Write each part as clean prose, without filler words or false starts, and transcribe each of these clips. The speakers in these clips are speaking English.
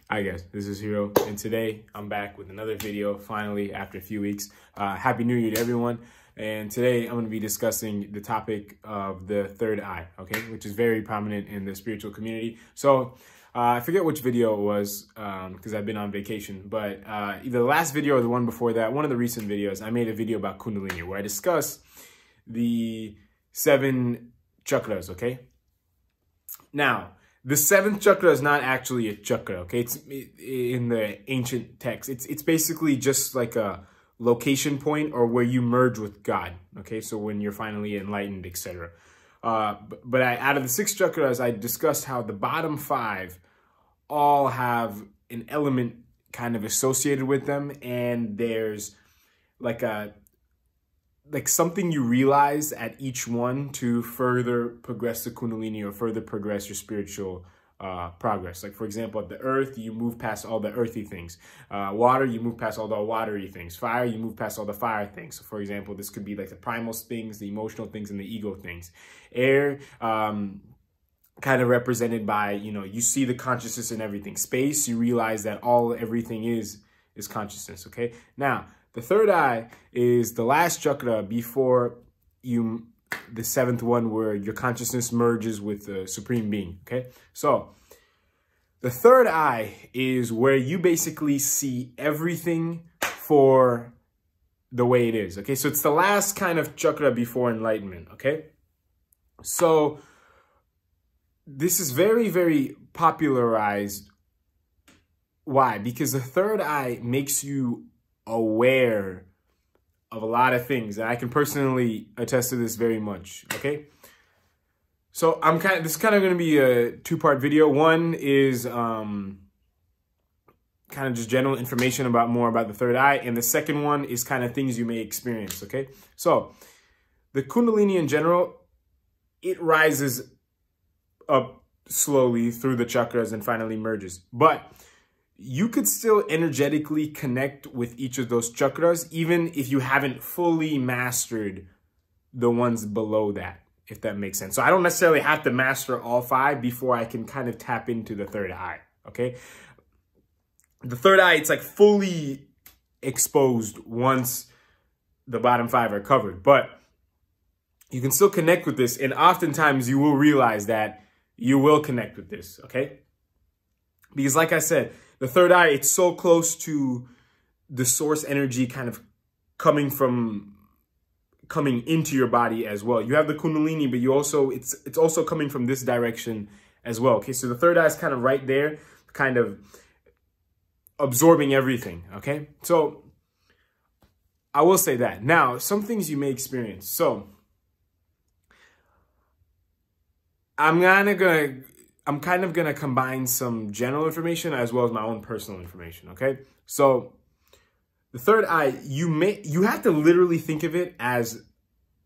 Hi guys, this is Hero, and today I'm back with another video, finally, after a few weeks. Happy New Year to everyone, and today I'm going to be discussing the topic of the third eye, okay, which is very prominent in the spiritual community. So, I forget which video it was, because I've been on vacation, but either the last video or the one before that, one of the recent videos, I made a video about Kundalini, where I discuss the 7 chakras, okay? Now, the 7th chakra is not actually a chakra, okay? It's in the ancient text. It's basically just like a location point or where you merge with God, okay? So when you're finally enlightened, etc. But out of the 6 chakras, I discussed how the bottom 5 all have an element kind of associated with them, and there's like something you realize at each one to further progress the Kundalini or further progress your spiritual progress. Like, for example, at the earth, you move past all the earthy things. Water, you move past all the watery things. Fire, you move past all the fire things. So, for example, this could be like the primal things, the emotional things, and the ego things. Air, kind of represented by, you see the consciousness in everything. Space, you realize that everything is consciousness, okay? Now, the third eye is the last chakra before the 7th one, where your consciousness merges with the Supreme Being, okay? So the third eye is where you basically see everything for the way it is, okay? So it's the last kind of chakra before enlightenment, okay? So this is very, very popularized. Why? Because the third eye makes you aware of a lot of things, and I can personally attest to this very much, okay? So this is kind of going to be a 2-part video. One is kind of just general information more about the third eye, and the second one is kind of things you may experience, okay? So the Kundalini in general, it rises up slowly through the chakras and finally merges, but you could still energetically connect with each of those chakras, even if you haven't fully mastered the ones below that, if that makes sense. So I don't necessarily have to master all 5 before I can kind of tap into the third eye, okay? The third eye, it's like fully exposed once the bottom 5 are covered, but you can still connect with this, and oftentimes you will realize that you will connect with this, okay? Because like I said, the third eye, it's so close to the source energy kind of coming into your body as well. You have the Kundalini, but it's also coming from this direction as well. Okay, so the third eye is kind of right there, kind of absorbing everything. Okay, so I will say that. Now, some things you may experience. So I'm kind of going to combine some general information as well as my own personal information, okay? So the third eye, you have to literally think of it as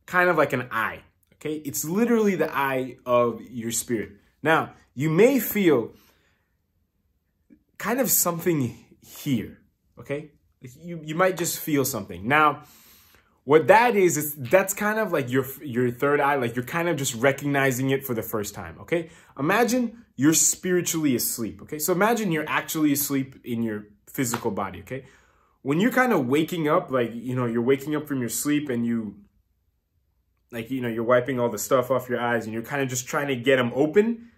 kind of like an eye, okay? It's literally the eye of your spirit. Now, you may feel kind of something here, okay? You might just feel something. Now, what that is that's kind of like your third eye, like you're kind of just recognizing it for the first time, okay? Imagine you're spiritually asleep, okay? So imagine you're actually asleep in your physical body, okay? When you're kind of waking up, like, you're waking up from your sleep and you're wiping all the stuff off your eyes and you're kind of just trying to get them open,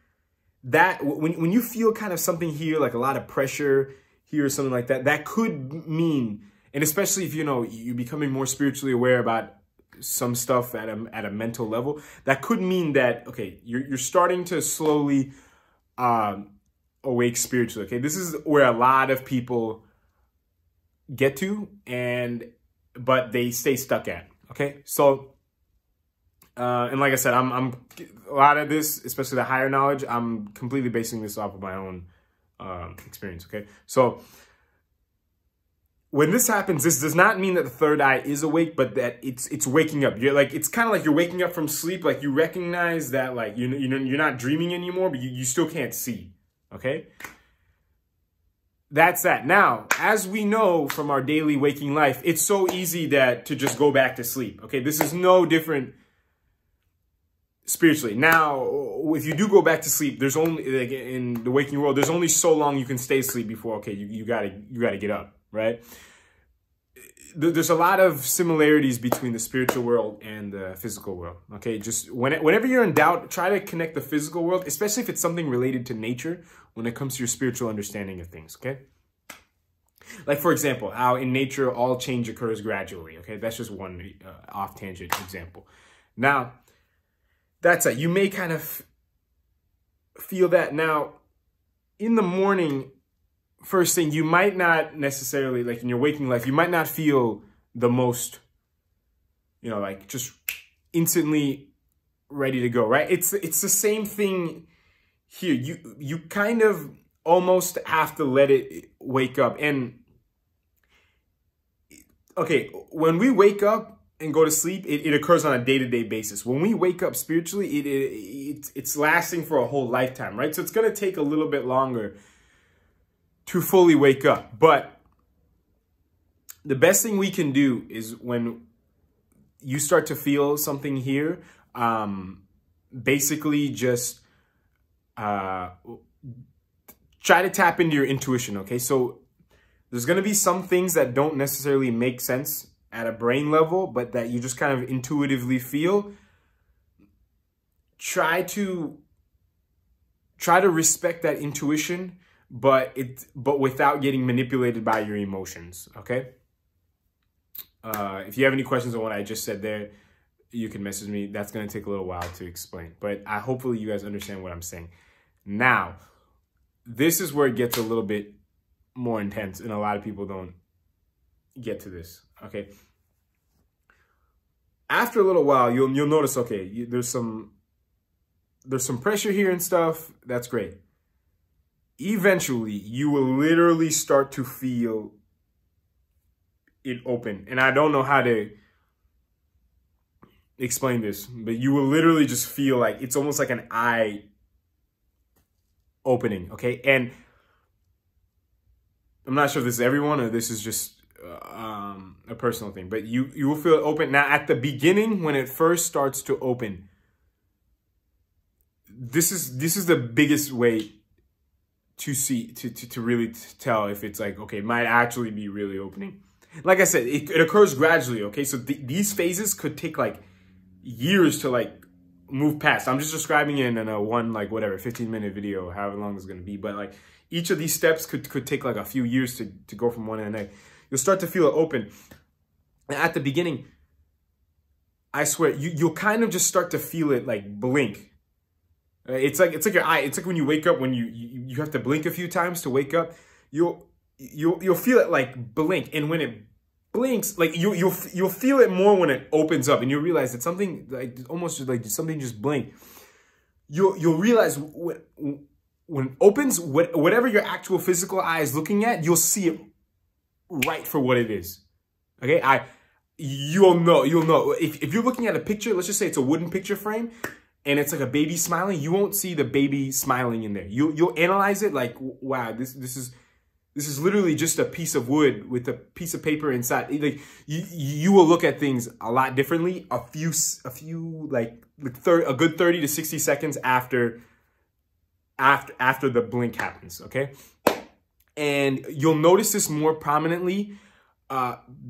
that, when you feel kind of something here, like a lot of pressure here or something like that, that could mean, and especially if, you're becoming more spiritually aware about some stuff at a mental level, that could mean that, okay, you're starting to slowly awake spiritually, okay? This is where a lot of people get to, but they stay stuck at, okay? So, and like I said, I'm a lot of this, especially the higher knowledge, I'm completely basing this off of my own experience, okay? So when this happens, this does not mean that the third eye is awake, but that it's waking up. It's kind of like you're waking up from sleep. Like, you recognize that, like, you're not dreaming anymore, but you still can't see. Okay, that's that. Now, as we know from our daily waking life, it's so easy to just go back to sleep. Okay, this is no different spiritually. Now, if you do go back to sleep, there's only, like in the waking world, there's only so long you can stay asleep before, okay, you gotta get up, right? There's a lot of similarities between the spiritual world and the physical world, okay? Just whenever you're in doubt, try to connect the physical world, especially if it's something related to nature, when it comes to your spiritual understanding of things, okay? Like, for example, how in nature, all change occurs gradually, okay? That's just one off-tangent example. Now, that's it. You may kind of feel that. Now, in the morning, first thing, you might not necessarily, like in your waking life, you might not feel the most, you know, like just instantly ready to go, right? It's the same thing here. You kind of almost have to let it wake up. And okay, when we wake up and go to sleep, it occurs on a day-to-day basis. When we wake up spiritually, it's lasting for a whole lifetime, right? So it's going to take a little bit longer to fully wake up. But the best thing we can do is when you start to feel something here, basically just try to tap into your intuition, okay? So there's going to be some things that don't necessarily make sense at a brain level, but that you just kind of intuitively feel. Try to respect that intuition, but without getting manipulated by your emotions, okay? If you have any questions on what I just said there, you can message me. That's going to take a little while to explain, but hopefully you guys understand what I'm saying. Now, this is where it gets a little bit more intense, and a lot of people don't get to this, okay? After a little while, you'll notice, okay, there's some pressure here and stuff. That's great. Eventually, you will literally start to feel it open. And I don't know how to explain this, but you will literally just feel like it's almost like an eye opening, okay? And I'm not sure if this is everyone or this is just a personal thing, but you will feel it open. Now, at the beginning, when it first starts to open, this is the biggest way to see, to really tell if it's like, okay, it might actually be really opening. Like I said, it occurs gradually, okay? So these phases could take like years to like move past. I'm just describing it in a 15-minute video, however long it's going to be. But like each of these steps could take like a few years to go from one to the next. You'll start to feel it open. And at the beginning, I swear, you'll kind of just start to feel it like blink. It's like your eye. It's like when you wake up, when you have to blink a few times to wake up. You'll feel it like blink, and when it blinks, like you'll feel it more when it opens up, and you'll realize that something like almost like something just blinked. You'll realize when it opens, whatever your actual physical eye is looking at, you'll see it right for what it is. Okay, you'll know if you're looking at a picture. Let's just say it's a wooden picture frame, and it's like a baby smiling. You won't see the baby smiling in there. You'll analyze it like, wow, this is literally just a piece of wood with a piece of paper inside. Like you will look at things a lot differently a good 30 to 60 seconds after the blink happens, okay? And you'll notice this more prominently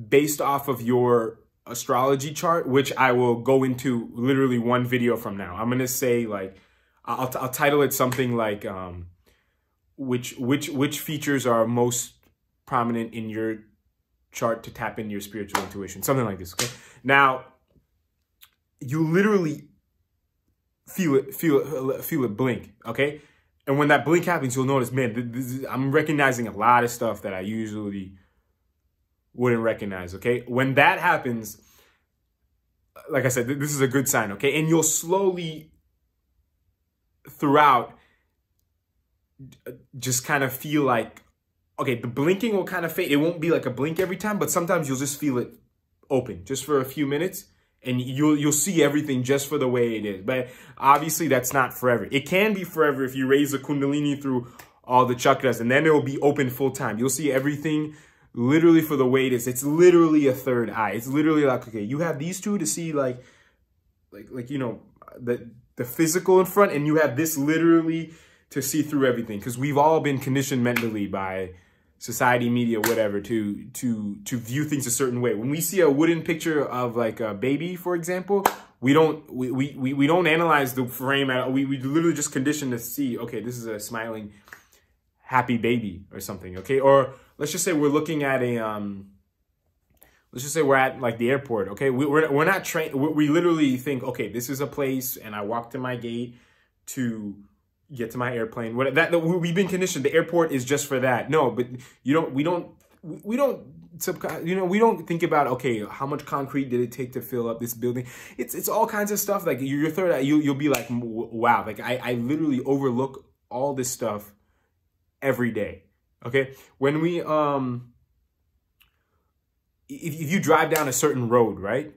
based off of your astrology chart, which I will go into literally one video from now. I'm gonna say like I'll title it something like which features are most prominent in your chart to tap into your spiritual intuition, something like this. Okay, now you literally feel it blink. Okay, and when that blink happens, you'll notice, man, I'm recognizing a lot of stuff that I usually wouldn't recognize. Okay, when that happens, like I said, this is a good sign. Okay, and you'll slowly throughout just kind of feel like, okay, the blinking will kind of fade. It won't be like a blink every time, but sometimes you'll just feel it open just for a few minutes, and you'll see everything just for the way it is. But obviously that's not forever. It can be forever if you raise the Kundalini through all the chakras, and then it will be open full time. You'll see everything literally for the way it is. It's literally a third eye. It's literally like, okay, you have these two to see like you know, the physical in front, and you have this literally to see through everything, because we've all been conditioned mentally by society, media, whatever, to view things a certain way. When we see a wooden picture of like a baby, for example, we don't analyze the frame at all. We literally just condition to see, okay, this is a smiling, happy baby or something, okay? Or let's just say we're looking at a let's just say we're at like the airport, okay? We're not trained. We literally think, okay, this is a place, and I walk to my gate to get to my airplane. We've been conditioned. The airport is just for that. No, but we don't think about, okay, how much concrete did it take to fill up this building? It's all kinds of stuff. Like your third eye, you'll be like, wow, like I literally overlook all this stuff every day. Okay, when we if you drive down a certain road, right,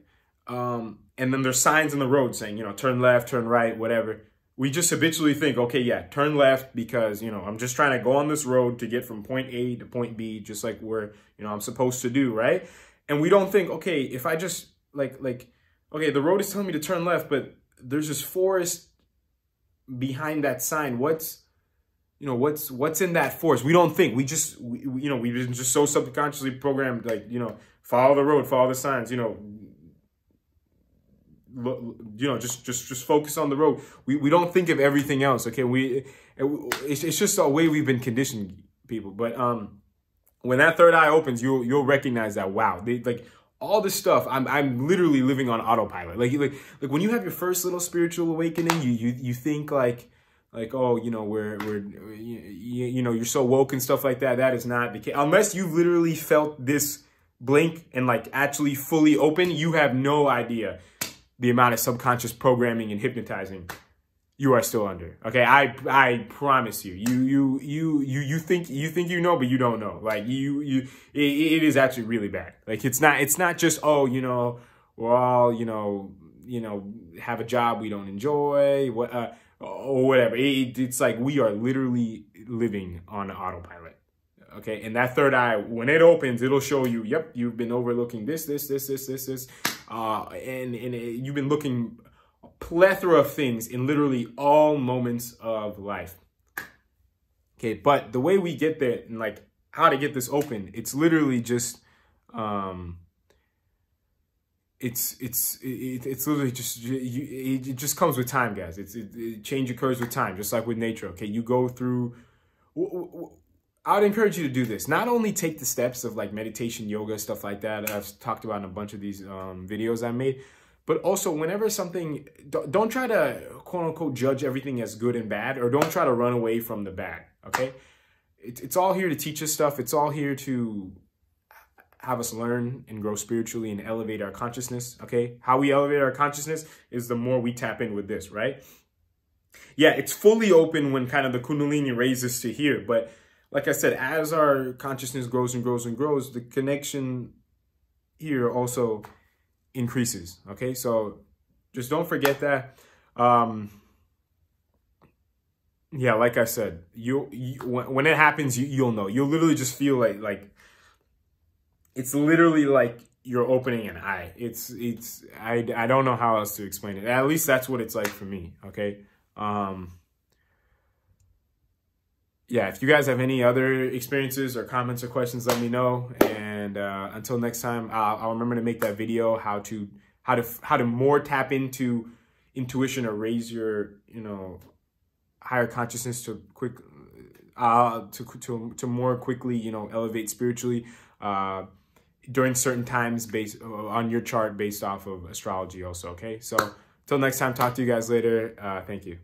and then there's signs on the road saying, turn left, turn right, whatever. We just habitually think, okay, yeah, turn left because, I'm just trying to go on this road to get from point A to point B, just like where, I'm supposed to do, right? And we don't think, okay, if I just okay, the road is telling me to turn left, but there's this forest behind that sign. What's in that forest? We don't think. We've been just so subconsciously programmed, like, follow the road, follow the signs, just focus on the road. We don't think of everything else. Okay, it's just a way we've been conditioned, people. But when that third eye opens, you'll recognize that, wow, like all this stuff, I'm literally living on autopilot. Like when you have your first little spiritual awakening, you think like, oh, you're so woke and stuff like that. That is not the case. Unless you've literally felt this blink and like actually fully open, you have no idea the amount of subconscious programming and hypnotizing you are still under. Okay, I promise you. You think you know, but you don't know. Like it is actually really bad. Like it's not just, oh, we're all have a job we don't enjoy, or whatever. It's like we are literally living on autopilot. Okay, and that third eye, when it opens, it'll show you, yep, you've been overlooking this, and you've been looking a plethora of things in literally all moments of life. Okay, but the way we get there and like how to get this open, it's literally just, it's literally just, it just comes with time, guys. Change occurs with time, just like with nature. Okay, you go through. I would encourage you to do this. Not only take the steps of like meditation, yoga, stuff like that. I've talked about in a bunch of these videos I made. But also, whenever something, don't try to quote unquote judge everything as good and bad, or don't try to run away from the bad. Okay, it's all here to teach us stuff. It's all here to have us learn and grow spiritually and elevate our consciousness. Okay, how we elevate our consciousness is the more we tap in with this, right? Yeah, it's fully open when kind of the Kundalini raises to here, but like I said, as our consciousness grows and grows and grows, the connection here also increases. Okay, so just don't forget that. Yeah, like I said, when it happens, you'll know. You'll literally just feel like it's literally like you're opening an eye. I don't know how else to explain it. At least that's what it's like for me. Okay. Yeah, if you guys have any other experiences or comments or questions, let me know. And until next time, I'll remember to make that video how to more tap into intuition or raise your higher consciousness to more quickly elevate spiritually during certain times based on your chart based off of astrology also. Okay, so until next time, talk to you guys later. Thank you.